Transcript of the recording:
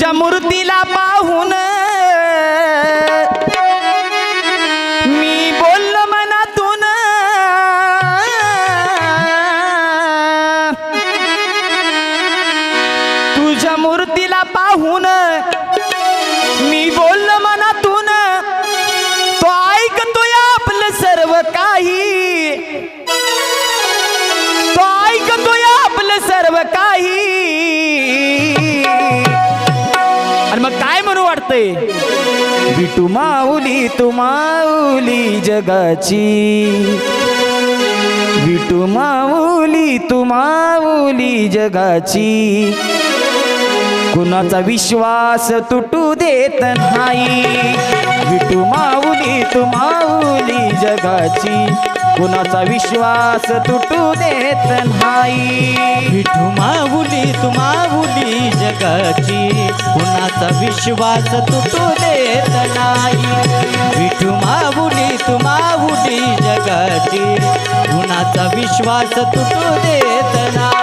तुझ्या मूर्तीला पाहून मी बोललो मनातून, तुझ्या मूर्तीला पाहून मी बोललो मनातून, तो ऐकतोय आपलं सर्व काही, तो ऐकतोय आपलं सर्व काही. आणि मग काय म्हणू वाटतंय, विठू माऊली तू माऊली जगाची, विठू माऊली तू माऊली जगाची, कुणाचा विश्वास तुटू देत नाही. विठू माऊली तू माऊली जगाची, कुणाचा विश्वास तुटू देत नाही. विठू माऊली तू माऊली जगाची, कुणाचा विश्वास तुटू देत नाही. विठू माऊली तू माऊली जगाची, कुणाचा विश्वास तुटू देत नाही.